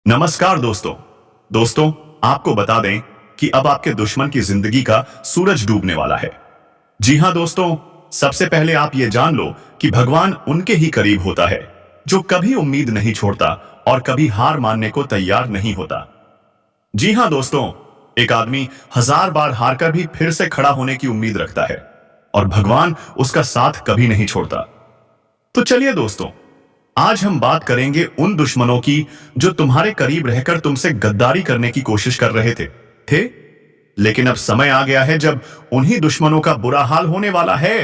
नमस्कार दोस्तों। आपको बता दें कि अब आपके दुश्मन की जिंदगी का सूरज डूबने वाला है। जी हां दोस्तों, सबसे पहले आप ये जान लो कि भगवान उनके ही करीब होता है जो कभी उम्मीद नहीं छोड़ता और कभी हार मानने को तैयार नहीं होता। जी हां दोस्तों, एक आदमी 1000 बार हारकर भी फिर से खड़ा होने की उम्मीद रखता है और भगवान उसका साथ कभी नहीं छोड़ता। तो चलिए दोस्तों, आज हम बात करेंगे उन दुश्मनों की जो तुम्हारे करीब रहकर तुमसे गद्दारी करने की कोशिश कर रहे थे। लेकिन अब समय आ गया है जब उन्हीं दुश्मनों का बुरा हाल होने वाला है।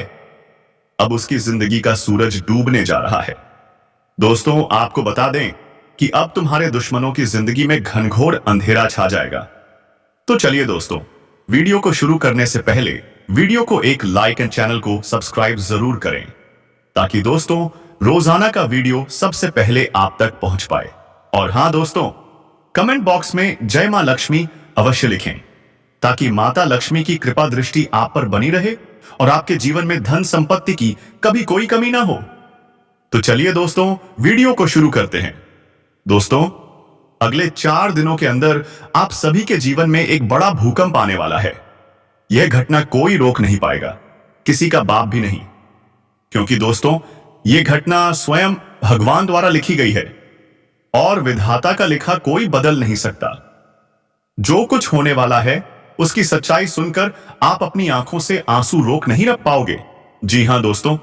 अब उसकी जिंदगी का सूरज डूबने जा रहा है। दोस्तों, आपको बता दें कि अब तुम्हारे दुश्मनों की जिंदगी में घनघोर अंधेरा छा जाएगा। तो चलिए दोस्तों, वीडियो को शुरू करने से पहले वीडियो को एक लाइक एंड चैनल को सब्सक्राइब जरूर करें ताकि दोस्तों रोजाना का वीडियो सबसे पहले आप तक पहुंच पाए। और हां दोस्तों, कमेंट बॉक्स में जय मां लक्ष्मी अवश्य लिखें ताकि माता लक्ष्मी की कृपा दृष्टि आप पर बनी रहे और आपके जीवन में धन संपत्ति की कभी कोई कमी ना हो। तो चलिए दोस्तों, वीडियो को शुरू करते हैं। दोस्तों, अगले 4 दिनों के अंदर आप सभी के जीवन में एक बड़ा भूकंप आने वाला है। यह घटना कोई रोक नहीं पाएगा, किसी का बाप भी नहीं, क्योंकि दोस्तों यह घटना स्वयं भगवान द्वारा लिखी गई है और विधाता का लिखा कोई बदल नहीं सकता। जो कुछ होने वाला है उसकी सच्चाई सुनकर आप अपनी आंखों से आंसू रोक नहीं रख पाओगे। जी हां दोस्तों,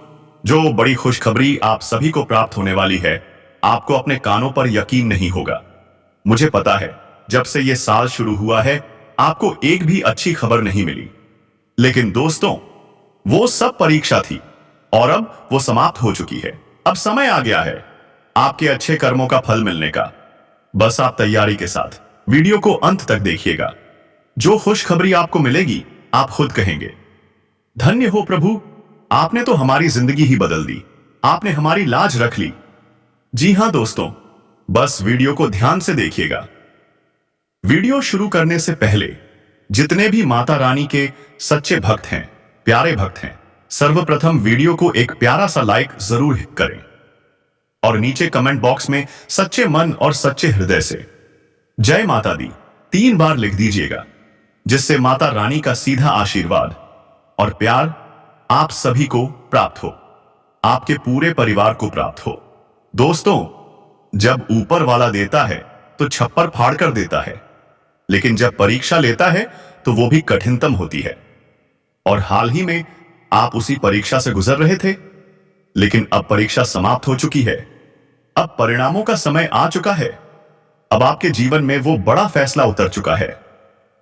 जो बड़ी खुशखबरी आप सभी को प्राप्त होने वाली है, आपको अपने कानों पर यकीन नहीं होगा। मुझे पता है, जब से यह साल शुरू हुआ है आपको एक भी अच्छी खबर नहीं मिली, लेकिन दोस्तों वो सब परीक्षा थी और अब वो समाप्त हो चुकी है। अब समय आ गया है आपके अच्छे कर्मों का फल मिलने का। बस आप तैयारी के साथ वीडियो को अंत तक देखिएगा। जो खुशखबरी आपको मिलेगी आप खुद कहेंगे, धन्य हो प्रभु, आपने तो हमारी जिंदगी ही बदल दी, आपने हमारी लाज रख ली। जी हां दोस्तों, बस वीडियो को ध्यान से देखिएगा। वीडियो शुरू करने से पहले जितने भी माता रानी के सच्चे भक्त हैं, प्यारे भक्त हैं, सर्वप्रथम वीडियो को एक प्यारा सा लाइक जरूर करें और नीचे कमेंट बॉक्स में सच्चे मन और सच्चे हृदय से जय माता दी 3 बार लिख दीजिएगा, जिससे माता रानी का सीधा आशीर्वाद और प्यार आप सभी को प्राप्त हो, आपके पूरे परिवार को प्राप्त हो। दोस्तों, जब ऊपर वाला देता है तो छप्पर फाड़ कर देता है, लेकिन जब परीक्षा लेता है तो वो भी कठिनतम होती है। और हाल ही में आप उसी परीक्षा से गुजर रहे थे, लेकिन अब परीक्षा समाप्त हो चुकी है। अब परिणामों का समय आ चुका है। अब आपके जीवन में वो बड़ा फैसला उतर चुका है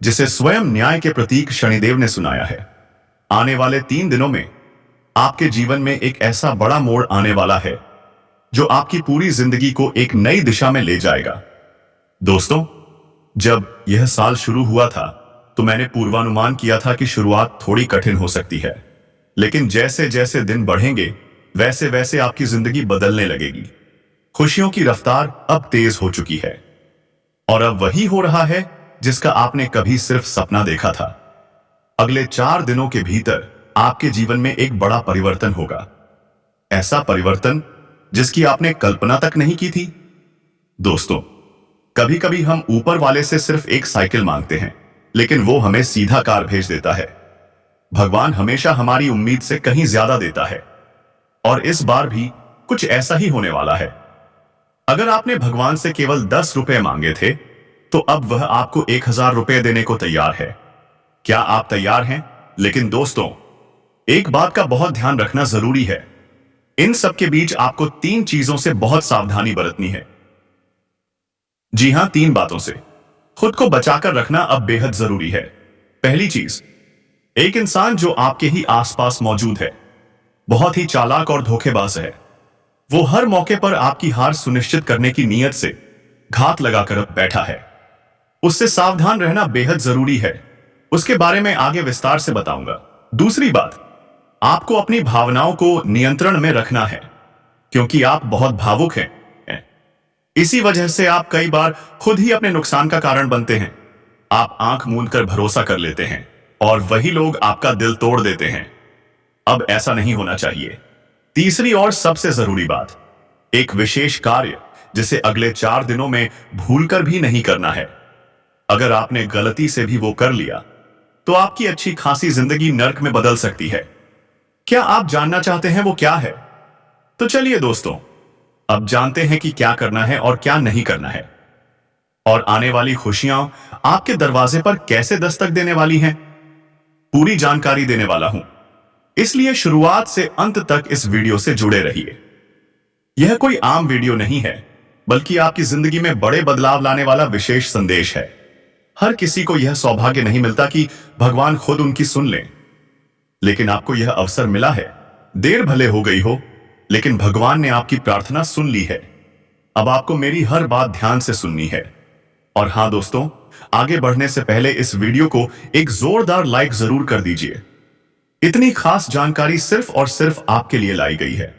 जिसे स्वयं न्याय के प्रतीक शनिदेव ने सुनाया है। आने वाले 3 दिनों में आपके जीवन में एक ऐसा बड़ा मोड़ आने वाला है जो आपकी पूरी जिंदगी को एक नई दिशा में ले जाएगा। दोस्तों, जब यह साल शुरू हुआ था तो मैंने पूर्वानुमान किया था कि शुरुआत थोड़ी कठिन हो सकती है, लेकिन जैसे जैसे दिन बढ़ेंगे वैसे वैसे आपकी जिंदगी बदलने लगेगी। खुशियों की रफ्तार अब तेज हो चुकी है और अब वही हो रहा है जिसका आपने कभी सिर्फ सपना देखा था। अगले 4 दिनों के भीतर आपके जीवन में एक बड़ा परिवर्तन होगा, ऐसा परिवर्तन जिसकी आपने कल्पना तक नहीं की थी। दोस्तों, कभी कभी हम ऊपर वाले से सिर्फ एक साइकिल मांगते हैं, लेकिन वो हमें सीधा कार भेज देता है। भगवान हमेशा हमारी उम्मीद से कहीं ज्यादा देता है और इस बार भी कुछ ऐसा ही होने वाला है। अगर आपने भगवान से केवल 10 रुपए मांगे थे तो अब वह आपको 1000 रुपए देने को तैयार है। क्या आप तैयार हैं? लेकिन दोस्तों, एक बात का बहुत ध्यान रखना जरूरी है। इन सब के बीच आपको 3 चीजों से बहुत सावधानी बरतनी है। जी हां, 3 बातों से खुद को बचाकर रखना अब बेहद जरूरी है। पहली चीज, एक इंसान जो आपके ही आसपास मौजूद है, बहुत ही चालाक और धोखेबाज है। वो हर मौके पर आपकी हार सुनिश्चित करने की नीयत से घात लगाकर बैठा है। उससे सावधान रहना बेहद जरूरी है। उसके बारे में आगे विस्तार से बताऊंगा। दूसरी बात, आपको अपनी भावनाओं को नियंत्रण में रखना है, क्योंकि आप बहुत भावुक हैं। इसी वजह से आप कई बार खुद ही अपने नुकसान का कारण बनते हैं। आप आंख मूंद कर भरोसा कर लेते हैं और वही लोग आपका दिल तोड़ देते हैं। अब ऐसा नहीं होना चाहिए। तीसरी और सबसे जरूरी बात, एक विशेष कार्य जिसे अगले 4 दिनों में भूलकर भी नहीं करना है। अगर आपने गलती से भी वो कर लिया तो आपकी अच्छी खासी जिंदगी नर्क में बदल सकती है। क्या आप जानना चाहते हैं वो क्या है? तो चलिए दोस्तों, अब जानते हैं कि क्या करना है और क्या नहीं करना है, और आने वाली खुशियां आपके दरवाजे पर कैसे दस्तक देने वाली हैं। पूरी जानकारी देने वाला हूं, इसलिए शुरुआत से अंत तक इस वीडियो से जुड़े रहिए। यह कोई आम वीडियो नहीं है, बल्कि आपकी जिंदगी में बड़े बदलाव लाने वाला विशेष संदेश है। हर किसी को यह सौभाग्य नहीं मिलता कि भगवान खुद उनकी सुन ले, लेकिन आपको यह अवसर मिला है। देर भले हो गई हो, लेकिन भगवान ने आपकी प्रार्थना सुन ली है। अब आपको मेरी हर बात ध्यान से सुननी है। और हां दोस्तों, आगे बढ़ने से पहले इस वीडियो को एक जोरदार लाइक जरूर कर दीजिए। इतनी खास जानकारी सिर्फ और सिर्फ आपके लिए लाई गई है,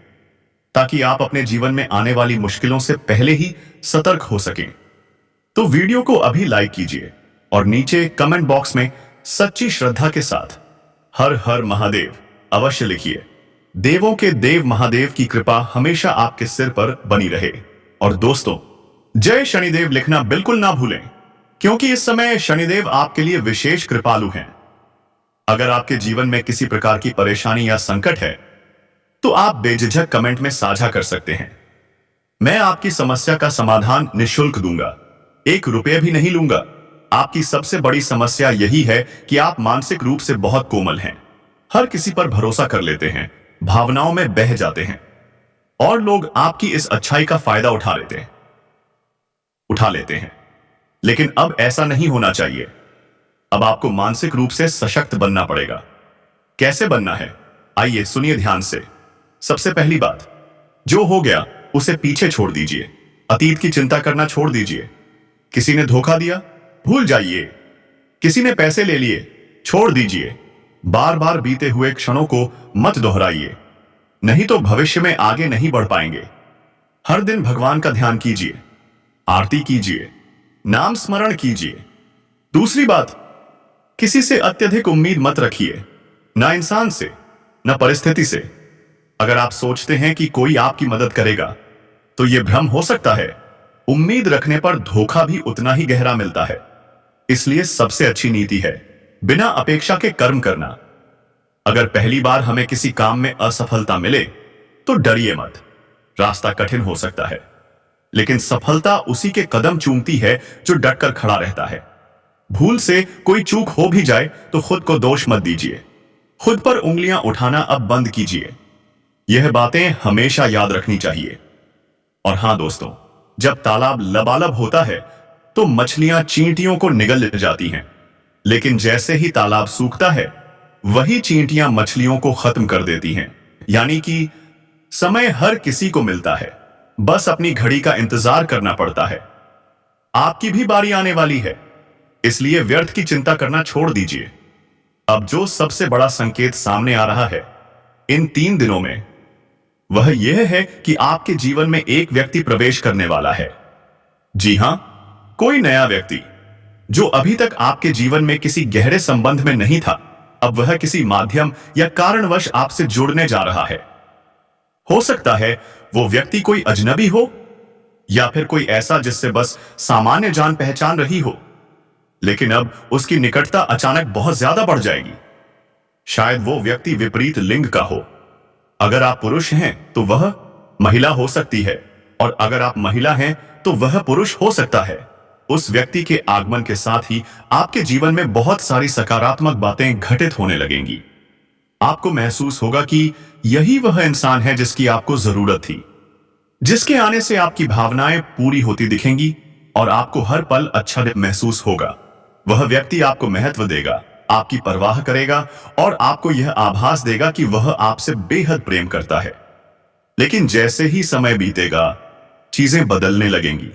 ताकि आप अपने जीवन में आने वाली मुश्किलों से पहले ही सतर्क हो सकें। तो वीडियो को अभी लाइक कीजिए और नीचे कमेंट बॉक्स में सच्ची श्रद्धा के साथ हर हर महादेव अवश्य लिखिए। देवों के देव महादेव की कृपा हमेशा आपके सिर पर बनी रहे। और दोस्तों, जय शनिदेव लिखना बिल्कुल ना भूलें, क्योंकि इस समय शनिदेव आपके लिए विशेष कृपालु हैं। अगर आपके जीवन में किसी प्रकार की परेशानी या संकट है, तो आप बेझिझक कमेंट में साझा कर सकते हैं। मैं आपकी समस्या का समाधान निःशुल्क दूंगा, 1 रुपया भी नहीं लूंगा। आपकी सबसे बड़ी समस्या यही है कि आप मानसिक रूप से बहुत कोमल हैं, हर किसी पर भरोसा कर लेते हैं, भावनाओं में बह जाते हैं, और लोग आपकी इस अच्छाई का फायदा उठा लेते हैं। लेकिन अब ऐसा नहीं होना चाहिए। अब आपको मानसिक रूप से सशक्त बनना पड़ेगा। कैसे बनना है, आइए सुनिए ध्यान से। सबसे पहली बात, जो हो गया उसे पीछे छोड़ दीजिए। अतीत की चिंता करना छोड़ दीजिए। किसी ने धोखा दिया, भूल जाइए। किसी ने पैसे ले लिए, छोड़ दीजिए। बार बार बीते हुए क्षणों को मत दोहराइए, नहीं तो भविष्य में आगे नहीं बढ़ पाएंगे। हर दिन भगवान का ध्यान कीजिए, आरती कीजिए, नाम स्मरण कीजिए। दूसरी बात, किसी से अत्यधिक उम्मीद मत रखिए, ना इंसान से, ना परिस्थिति से। अगर आप सोचते हैं कि कोई आपकी मदद करेगा, तो यह भ्रम हो सकता है। उम्मीद रखने पर धोखा भी उतना ही गहरा मिलता है। इसलिए सबसे अच्छी नीति है बिना अपेक्षा के कर्म करना। अगर पहली बार हमें किसी काम में असफलता मिले, तो डरिए मत। रास्ता कठिन हो सकता है, लेकिन सफलता उसी के कदम चूमती है जो डटकर खड़ा रहता है। भूल से कोई चूक हो भी जाए तो खुद को दोष मत दीजिए। खुद पर उंगलियां उठाना अब बंद कीजिए। यह बातें हमेशा याद रखनी चाहिए। और हां दोस्तों, जब तालाब लबालब होता है तो मछलियां चींटियों को निगल जाती हैं, लेकिन जैसे ही तालाब सूखता है, वही चींटियां मछलियों को खत्म कर देती हैं। यानी कि समय हर किसी को मिलता है, बस अपनी घड़ी का इंतजार करना पड़ता है। आपकी भी बारी आने वाली है, इसलिए व्यर्थ की चिंता करना छोड़ दीजिए। अब जो सबसे बड़ा संकेत सामने आ रहा है इन 3 दिनों में, वह यह है कि आपके जीवन में एक व्यक्ति प्रवेश करने वाला है। जी हां, कोई नया व्यक्ति जो अभी तक आपके जीवन में किसी गहरे संबंध में नहीं था, अब वह किसी माध्यम या कारणवश आपसे जुड़ने जा रहा है। हो सकता है वो व्यक्ति कोई अजनबी हो, या फिर कोई ऐसा जिससे बस सामान्य जान पहचान रही हो, लेकिन अब उसकी निकटता अचानक बहुत ज्यादा बढ़ जाएगी। शायद वो व्यक्ति विपरीत लिंग का हो। अगर आप पुरुष हैं तो वह महिला हो सकती है, और अगर आप महिला हैं तो वह पुरुष हो सकता है। उस व्यक्ति के आगमन के साथ ही आपके जीवन में बहुत सारी सकारात्मक बातें घटित होने लगेंगी। आपको महसूस होगा कि यही वह इंसान है जिसकी आपको जरूरत थी, जिसके आने से आपकी भावनाएं पूरी होती दिखेंगी और आपको हर पल अच्छा महसूस होगा। वह व्यक्ति आपको महत्व देगा, आपकी परवाह करेगा और आपको यह आभास देगा कि वह आपसे बेहद प्रेम करता है। लेकिन जैसे ही समय बीतेगा, चीजें बदलने लगेंगी।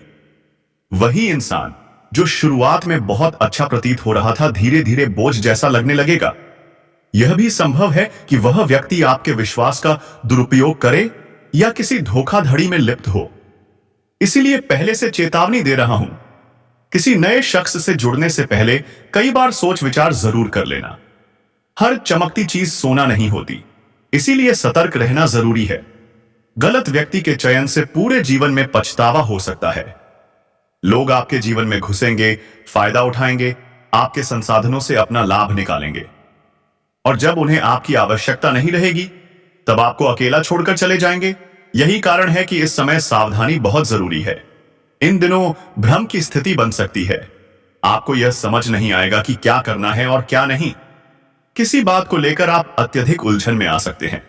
वही इंसान जो शुरुआत में बहुत अच्छा प्रतीत हो रहा था, धीरे धीरे बोझ जैसा लगने लगेगा। यह भी संभव है कि वह व्यक्ति आपके विश्वास का दुरुपयोग करे या किसी धोखाधड़ी में लिप्त हो। इसीलिए पहले से चेतावनी दे रहा हूं, किसी नए शख्स से जुड़ने से पहले कई बार सोच विचार जरूर कर लेना। हर चमकती चीज सोना नहीं होती, इसीलिए सतर्क रहना जरूरी है। गलत व्यक्ति के चयन से पूरे जीवन में पछतावा हो सकता है। लोग आपके जीवन में घुसेंगे, फायदा उठाएंगे, आपके संसाधनों से अपना लाभ निकालेंगे, और जब उन्हें आपकी आवश्यकता नहीं रहेगी तब आपको अकेला छोड़कर चले जाएंगे। यही कारण है कि इस समय सावधानी बहुत जरूरी है। इन दिनों भ्रम की स्थिति बन सकती है। आपको यह समझ नहीं आएगा कि क्या करना है और क्या नहीं। किसी बात को लेकर आप अत्यधिक उलझन में आ सकते हैं।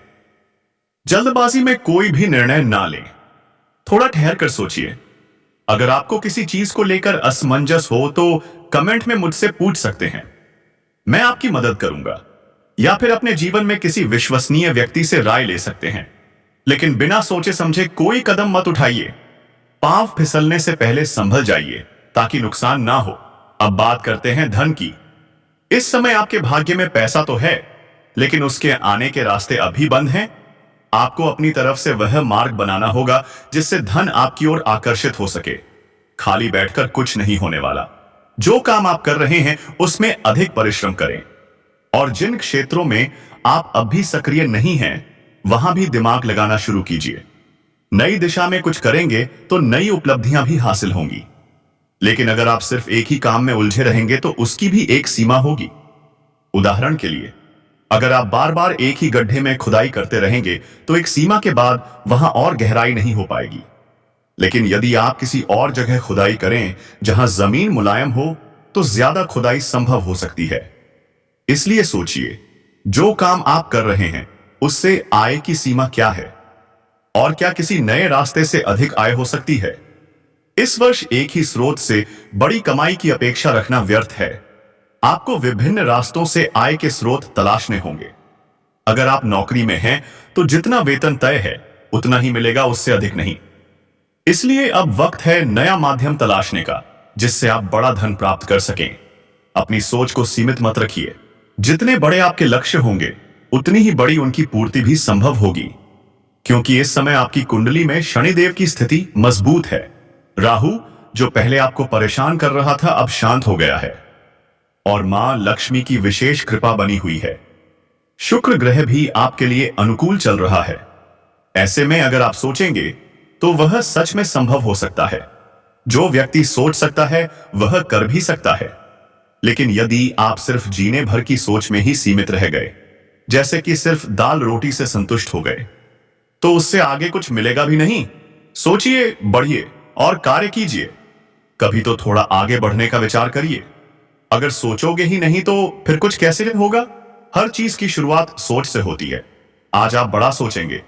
जल्दबाजी में कोई भी निर्णय ना लें, थोड़ा ठहर कर सोचिए। अगर आपको किसी चीज को लेकर असमंजस हो तो कमेंट में मुझसे पूछ सकते हैं, मैं आपकी मदद करूंगा। या फिर अपने जीवन में किसी विश्वसनीय व्यक्ति से राय ले सकते हैं। लेकिन बिना सोचे समझे कोई कदम मत उठाइए। पांव फिसलने से पहले संभल जाइए ताकि नुकसान ना हो। अब बात करते हैं धन की। इस समय आपके भाग्य में पैसा तो है, लेकिन उसके आने के रास्ते अभी बंद हैं। आपको अपनी तरफ से वह मार्ग बनाना होगा जिससे धन आपकी ओर आकर्षित हो सके। खाली बैठकर कुछ नहीं होने वाला। जो काम आप कर रहे हैं उसमें अधिक परिश्रम करें, और जिन क्षेत्रों में आप अब भी सक्रिय नहीं हैं वहां भी दिमाग लगाना शुरू कीजिए। नई दिशा में कुछ करेंगे तो नई उपलब्धियां भी हासिल होंगी। लेकिन अगर आप सिर्फ एक ही काम में उलझे रहेंगे तो उसकी भी एक सीमा होगी। उदाहरण के लिए, अगर आप बार बार एक ही गड्ढे में खुदाई करते रहेंगे तो एक सीमा के बाद वहां और गहराई नहीं हो पाएगी। लेकिन यदि आप किसी और जगह खुदाई करें जहां जमीन मुलायम हो तो ज्यादा खुदाई संभव हो सकती है। इसलिए सोचिए, जो काम आप कर रहे हैं उससे आय की सीमा क्या है, और क्या किसी नए रास्ते से अधिक आय हो सकती है। इस वर्ष एक ही स्रोत से बड़ी कमाई की अपेक्षा रखना व्यर्थ है। आपको विभिन्न रास्तों से आय के स्रोत तलाशने होंगे। अगर आप नौकरी में हैं तो जितना वेतन तय है उतना ही मिलेगा, उससे अधिक नहीं। इसलिए अब वक्त है नया माध्यम तलाशने का जिससे आप बड़ा धन प्राप्त कर सकें। अपनी सोच को सीमित मत रखिए। जितने बड़े आपके लक्ष्य होंगे उतनी ही बड़ी उनकी पूर्ति भी संभव होगी, क्योंकि इस समय आपकी कुंडली में शनिदेव की स्थिति मजबूत है। राहु, जो पहले आपको परेशान कर रहा था, अब शांत हो गया है और मां लक्ष्मी की विशेष कृपा बनी हुई है। शुक्र ग्रह भी आपके लिए अनुकूल चल रहा है। ऐसे में अगर आप सोचेंगे तो वह सच में संभव हो सकता है। जो व्यक्ति सोच सकता है वह कर भी सकता है। लेकिन यदि आप सिर्फ जीने भर की सोच में ही सीमित रह गए, जैसे कि सिर्फ दाल रोटी से संतुष्ट हो गए, तो उससे आगे कुछ मिलेगा भी नहीं। सोचिए, बढ़िए और कार्य कीजिए। कभी तो थोड़ा आगे बढ़ने का विचार करिए। अगर सोचोगे ही नहीं तो फिर कुछ कैसे होगा। हर चीज की शुरुआत सोच से होती है। आज आप बड़ा सोचेंगे,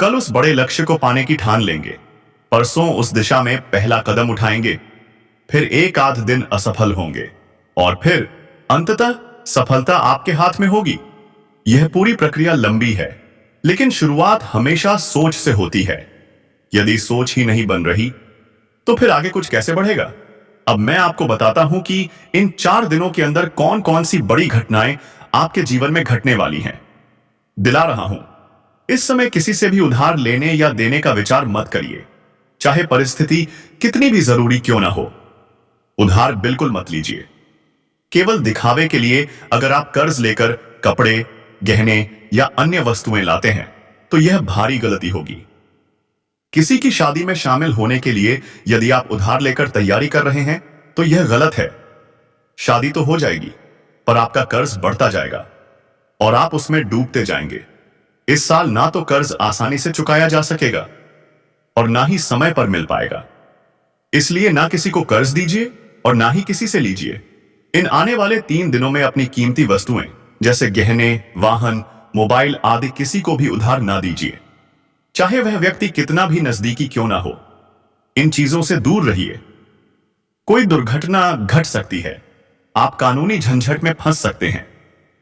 कल उस बड़े लक्ष्य को पाने की ठान लेंगे, परसों उस दिशा में पहला कदम उठाएंगे, फिर एक आध दिन असफल होंगे और फिर अंततः सफलता आपके हाथ में होगी। यह पूरी प्रक्रिया लंबी है, लेकिन शुरुआत हमेशा सोच से होती है। यदि सोच ही नहीं बन रही तो फिर आगे कुछ कैसे बढ़ेगा। अब मैं आपको बताता हूं कि इन 4 दिनों के अंदर कौन कौन सी बड़ी घटनाएं आपके जीवन में घटने वाली हैं। दिला रहा हूं, इस समय किसी से भी उधार लेने या देने का विचार मत करिए, चाहे परिस्थिति कितनी भी जरूरी क्यों ना हो। उधार बिल्कुल मत लीजिए। केवल दिखावे के लिए अगर आप कर्ज लेकर कपड़े, गहने या अन्य वस्तुएं लाते हैं तो यह भारी गलती होगी। किसी की शादी में शामिल होने के लिए यदि आप उधार लेकर तैयारी कर रहे हैं तो यह गलत है। शादी तो हो जाएगी पर आपका कर्ज बढ़ता जाएगा और आप उसमें डूबते जाएंगे। इस साल ना तो कर्ज आसानी से चुकाया जा सकेगा और ना ही समय पर मिल पाएगा। इसलिए ना किसी को कर्ज दीजिए और ना ही किसी से लीजिए। इन आने वाले 3 दिनों में अपनी कीमती वस्तुएं जैसे गहने, वाहन, मोबाइल आदि किसी को भी उधार ना दीजिए, चाहे वह व्यक्ति कितना भी नजदीकी क्यों ना हो। इन चीजों से दूर रहिए। कोई दुर्घटना घट सकती है, आप कानूनी झंझट में फंस सकते हैं,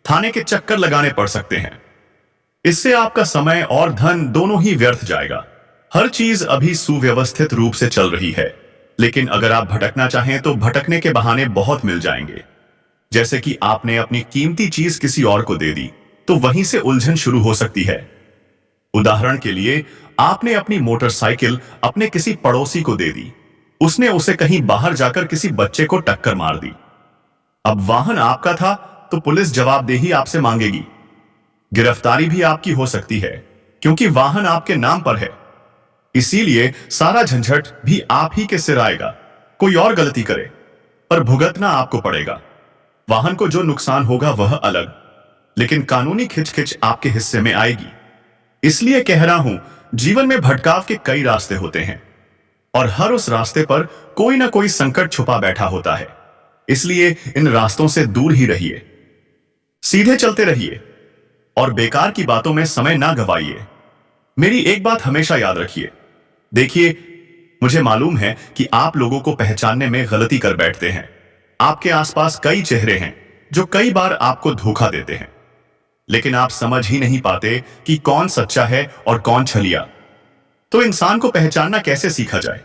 थाने के चक्कर लगाने पड़ सकते हैं। इससे आपका समय और धन दोनों ही व्यर्थ जाएगा। हर चीज अभी सुव्यवस्थित रूप से चल रही है, लेकिन अगर आप भटकना चाहें तो भटकने के बहाने बहुत मिल जाएंगे। जैसे कि आपने अपनी कीमती चीज किसी और को दे दी तो वहीं से उलझन शुरू हो सकती है। उदाहरण के लिए, आपने अपनी मोटरसाइकिल अपने किसी पड़ोसी को दे दी, उसने उसे कहीं बाहर जाकर किसी बच्चे को टक्कर मार दी। अब वाहन आपका था तो पुलिस जवाबदेही आपसे मांगेगी। गिरफ्तारी भी आपकी हो सकती है क्योंकि वाहन आपके नाम पर है। इसीलिए सारा झंझट भी आप ही के सिर आएगा। कोई और गलती करे पर भुगतना आपको पड़ेगा। वाहन को जो नुकसान होगा वह अलग, लेकिन कानूनी खिचखिच आपके हिस्से में आएगी। इसलिए कह रहा हूं, जीवन में भटकाव के कई रास्ते होते हैं और हर उस रास्ते पर कोई ना कोई संकट छुपा बैठा होता है। इसलिए इन रास्तों से दूर ही रहिए, सीधे चलते रहिए और बेकार की बातों में समय ना गवाइए। मेरी एक बात हमेशा याद रखिए। देखिए, मुझे मालूम है कि आप लोगों को पहचानने में गलती कर बैठते हैं। आपके आसपास कई चेहरे हैं जो कई बार आपको धोखा देते हैं, लेकिन आप समझ ही नहीं पाते कि कौन सच्चा है और कौन छलिया। तो इंसान को पहचानना कैसे सीखा जाए?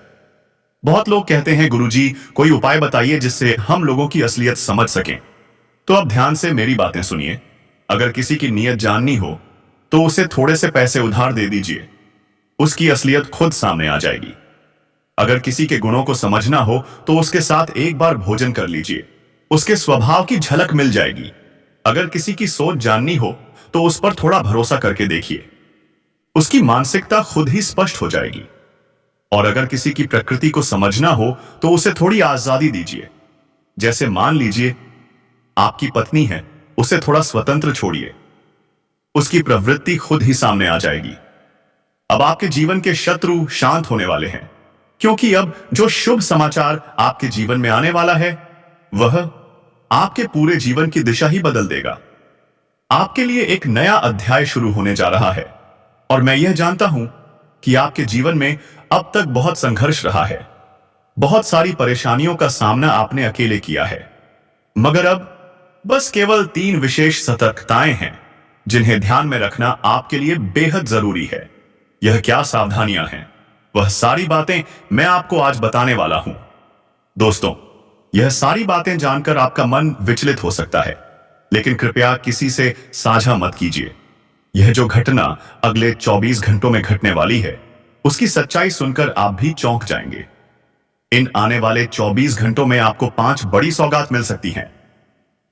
बहुत लोग कहते हैं, गुरुजी कोई उपाय बताइए जिससे हम लोगों की असलियत समझ सकें। तो अब ध्यान से मेरी बातें सुनिए। अगर किसी की नीयत जाननी हो तो उसे थोड़े से पैसे उधार दे दीजिए, उसकी असलियत खुद सामने आ जाएगी। अगर किसी के गुणों को समझना हो तो उसके साथ एक बार भोजन कर लीजिए, उसके स्वभाव की झलक मिल जाएगी। अगर किसी की सोच जाननी हो तो उस पर थोड़ा भरोसा करके देखिए, उसकी मानसिकता खुद ही स्पष्ट हो जाएगी। और अगर किसी की प्रकृति को समझना हो तो उसे थोड़ी आजादी दीजिए। जैसे मान लीजिए आपकी पत्नी है, उसे थोड़ा स्वतंत्र छोड़िए, उसकी प्रवृत्ति खुद ही सामने आ जाएगी। अब आपके जीवन के शत्रु शांत होने वाले हैं, क्योंकि अब जो शुभ समाचार आपके जीवन में आने वाला है वह आपके पूरे जीवन की दिशा ही बदल देगा। आपके लिए एक नया अध्याय शुरू होने जा रहा है और मैं यह जानता हूं कि आपके जीवन में अब तक बहुत संघर्ष रहा है, बहुत सारी परेशानियों का सामना आपने अकेले किया है। मगर अब बस केवल 3 विशेष सतर्कताएं हैं जिन्हें ध्यान में रखना आपके लिए बेहद जरूरी है। यह क्या सावधानियां हैं, वह सारी बातें मैं आपको आज बताने वाला हूं। दोस्तों, यह सारी बातें जानकर आपका मन विचलित हो सकता है, लेकिन कृपया किसी से साझा मत कीजिए। यह जो घटना अगले 24 घंटों में घटने वाली है, उसकी सच्चाई सुनकर आप भी चौंक जाएंगे। इन आने वाले 24 घंटों में आपको 5 बड़ी सौगात मिल सकती हैं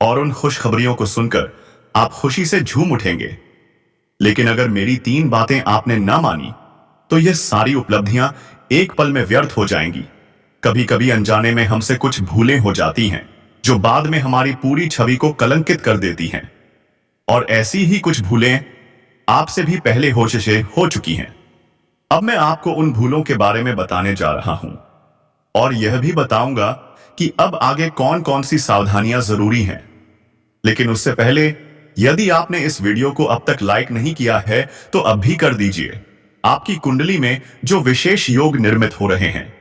और उन खुशखबरियों को सुनकर आप खुशी से झूम उठेंगे। लेकिन अगर मेरी 3 बातें आपने ना मानी तो यह सारी उपलब्धियां एक पल में व्यर्थ हो जाएंगी। कभी कभी अनजाने में हमसे कुछ भूलें हो जाती हैं जो बाद में हमारी पूरी छवि को कलंकित कर देती हैं। और ऐसी ही कुछ भूलें आपसे भी पहले हो चुकी हैं। अब मैं आपको उन भूलों के बारे में बताने जा रहा हूं और यह भी बताऊंगा कि अब आगे कौन कौन सी सावधानियां जरूरी हैं। लेकिन उससे पहले, यदि आपने इस वीडियो को अब तक लाइक नहीं किया है तो अब भी कर दीजिए। आपकी कुंडली में जो विशेष योग निर्मित हो रहे हैं,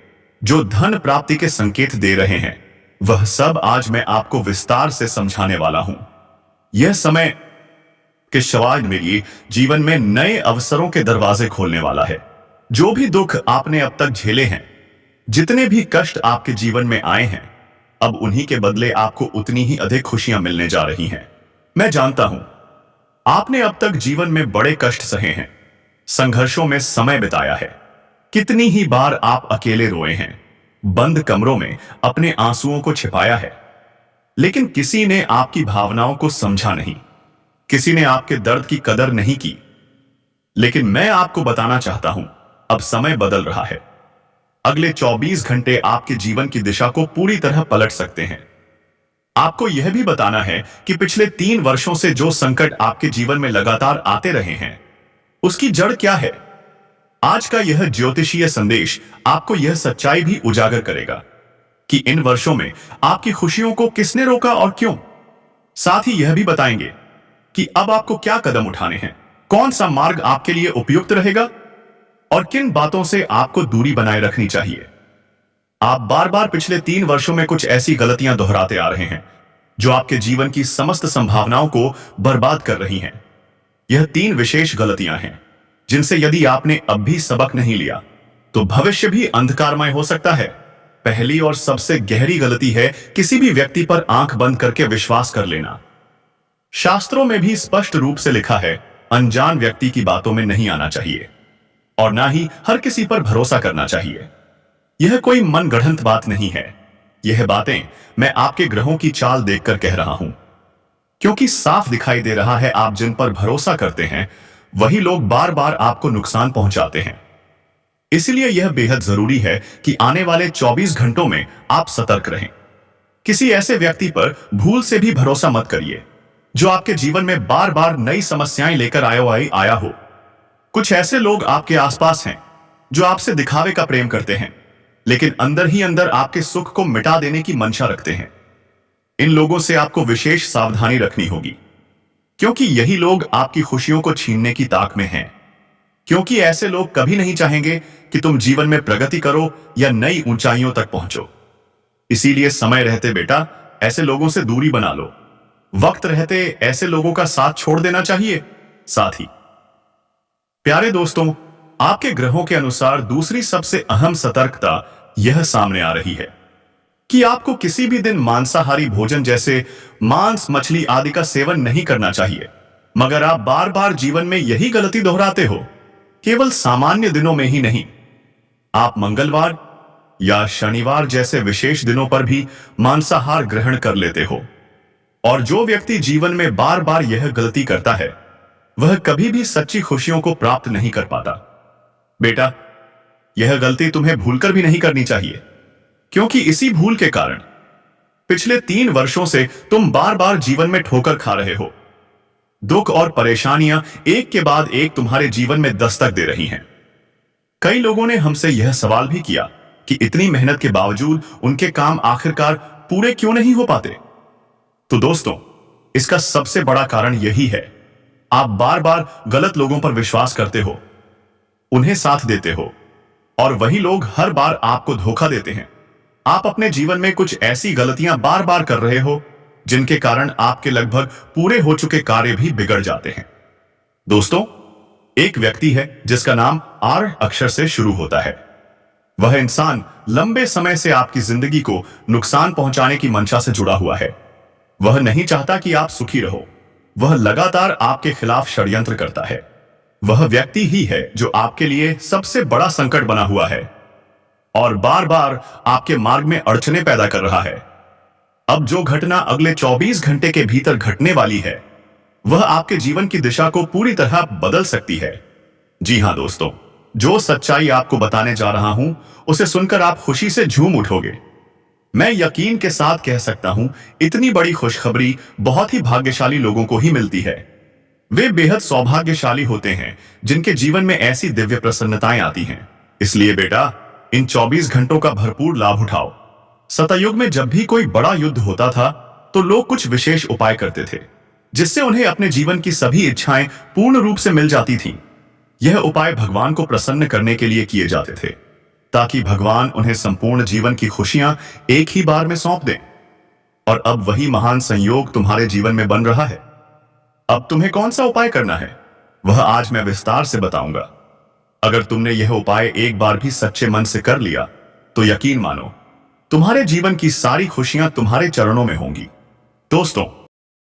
जो धन प्राप्ति के संकेत दे रहे हैं, वह सब आज मैं आपको विस्तार से समझाने वाला हूं। यह समय के शवाद मेरे जीवन में नए अवसरों के दरवाजे खोलने वाला है। जो भी दुख आपने अब तक झेले हैं, जितने भी कष्ट आपके जीवन में आए हैं, अब उन्हीं के बदले आपको उतनी ही अधिक खुशियां मिलने जा रही हैं। मैं जानता हूं आपने अब तक जीवन में बड़े कष्ट सहे हैं, संघर्षों में समय बिताया है। कितनी ही बार आप अकेले रोए हैं, बंद कमरों में अपने आंसुओं को छिपाया है, लेकिन किसी ने आपकी भावनाओं को समझा नहीं, किसी ने आपके दर्द की कदर नहीं की। लेकिन मैं आपको बताना चाहता हूं, अब समय बदल रहा है। अगले 24 घंटे आपके जीवन की दिशा को पूरी तरह पलट सकते हैं। आपको यह भी बताना है कि पिछले 3 वर्षों से जो संकट आपके जीवन में लगातार आते रहे हैं, उसकी जड़ क्या है। आज का यह ज्योतिषीय संदेश आपको यह सच्चाई भी उजागर करेगा कि इन वर्षों में आपकी खुशियों को किसने रोका और क्यों। साथ ही यह भी बताएंगे कि अब आपको क्या कदम उठाने हैं, कौन सा मार्ग आपके लिए उपयुक्त रहेगा और किन बातों से आपको दूरी बनाए रखनी चाहिए। आप बार बार पिछले 3 वर्षों में कुछ ऐसी गलतियां दोहराते आ रहे हैं जो आपके जीवन की समस्त संभावनाओं को बर्बाद कर रही हैं। यह 3 विशेष गलतियां हैं जिनसे यदि आपने अब भी सबक नहीं लिया तो भविष्य भी अंधकारमय हो सकता है। पहली और सबसे गहरी गलती है किसी भी व्यक्ति पर आंख बंद करके विश्वास कर लेना। शास्त्रों में भी स्पष्ट रूप से लिखा है, अनजान व्यक्ति की बातों में नहीं आना चाहिए और ना ही हर किसी पर भरोसा करना चाहिए। यह कोई मनगढ़ंत बात नहीं है। यह बातें मैं आपके ग्रहों की चाल देखकर कह रहा हूं, क्योंकि साफ दिखाई दे रहा है आप जिन पर भरोसा करते हैं वही लोग बार बार आपको नुकसान पहुंचाते हैं। इसलिए यह बेहद जरूरी है कि आने वाले 24 घंटों में आप सतर्क रहें। किसी ऐसे व्यक्ति पर भूल से भी भरोसा मत करिए जो आपके जीवन में बार बार नई समस्याएं लेकर आया हो। कुछ ऐसे लोग आपके आसपास हैं जो आपसे दिखावे का प्रेम करते हैं, लेकिन अंदर ही अंदर आपके सुख को मिटा देने की मंशा रखते हैं। इन लोगों से आपको विशेष सावधानी रखनी होगी, क्योंकि यही लोग आपकी खुशियों को छीनने की ताक में हैं। क्योंकि ऐसे लोग कभी नहीं चाहेंगे कि तुम जीवन में प्रगति करो या नई ऊंचाइयों तक पहुंचो। इसीलिए समय रहते बेटा ऐसे लोगों से दूरी बना लो। वक्त रहते ऐसे लोगों का साथ छोड़ देना चाहिए। साथ ही प्यारे दोस्तों, आपके ग्रहों के अनुसार दूसरी सबसे अहम सतर्कता यह सामने आ रही है कि आपको किसी भी दिन मांसाहारी भोजन जैसे मांस, मछली आदि का सेवन नहीं करना चाहिए। मगर आप बार बार जीवन में यही गलती दोहराते हो। केवल सामान्य दिनों में ही नहीं, आप मंगलवार या शनिवार जैसे विशेष दिनों पर भी मांसाहार ग्रहण कर लेते हो। और जो व्यक्ति जीवन में बार बार यह गलती करता है वह कभी भी सच्ची खुशियों को प्राप्त नहीं कर पाता। बेटा, यह गलती तुम्हें भूलकर भी नहीं करनी चाहिए, क्योंकि इसी भूल के कारण पिछले 3 वर्षों से तुम बार बार जीवन में ठोकर खा रहे हो। दुख और परेशानियां एक के बाद एक तुम्हारे जीवन में दस्तक दे रही हैं। कई लोगों ने हमसे यह सवाल भी किया कि इतनी मेहनत के बावजूद उनके काम आखिरकार पूरे क्यों नहीं हो पाते। तो दोस्तों, इसका सबसे बड़ा कारण यही है, आप बार बार गलत लोगों पर विश्वास करते हो, उन्हें साथ देते हो, और वही लोग हर बार आपको धोखा देते हैं। आप अपने जीवन में कुछ ऐसी गलतियां बार बार कर रहे हो जिनके कारण आपके लगभग पूरे हो चुके कार्य भी बिगड़ जाते हैं। दोस्तों, एक व्यक्ति है जिसका नाम आर अक्षर से शुरू होता है। वह इंसान लंबे समय से आपकी जिंदगी को नुकसान पहुंचाने की मंशा से जुड़ा हुआ है। वह नहीं चाहता कि आप सुखी रहो। वह लगातार आपके खिलाफ षड्यंत्र करता है। वह व्यक्ति ही है जो आपके लिए सबसे बड़ा संकट बना हुआ है और बार बार आपके मार्ग में अड़चने पैदा कर रहा है। अब जो घटना अगले 24 घंटे के भीतर घटने वाली है वह आपके जीवन की दिशा को पूरी तरह बदल सकती है। जी हां दोस्तों, जो सच्चाई आपको बताने जा रहा हूं उसे सुनकर आप खुशी से झूम उठोगे। मैं यकीन के साथ कह सकता हूं, इतनी बड़ी खुशखबरी बहुत ही भाग्यशाली लोगों को ही मिलती है। वे बेहद सौभाग्यशाली होते हैं जिनके जीवन में ऐसी दिव्य प्रसन्नताएं आती हैं। इसलिए बेटा, इन 24 घंटों का भरपूर लाभ उठाओ। सतयुग में जब भी कोई बड़ा युद्ध होता था तो लोग कुछ विशेष उपाय करते थे जिससे उन्हें अपने जीवन की सभी इच्छाएं पूर्ण रूप से मिल जाती थीं। यह उपाय भगवान को प्रसन्न करने के लिए किए जाते थे, ताकि भगवान उन्हें संपूर्ण जीवन की खुशियां एक ही बार में सौंप दें। और अब वही महान संयोग तुम्हारे जीवन में बन रहा है। अब तुम्हें कौन सा उपाय करना है वह आज मैं विस्तार से बताऊंगा। अगर तुमने यह उपाय एक बार भी सच्चे मन से कर लिया तो यकीन मानो, तुम्हारे जीवन की सारी खुशियां तुम्हारे चरणों में होंगी। दोस्तों,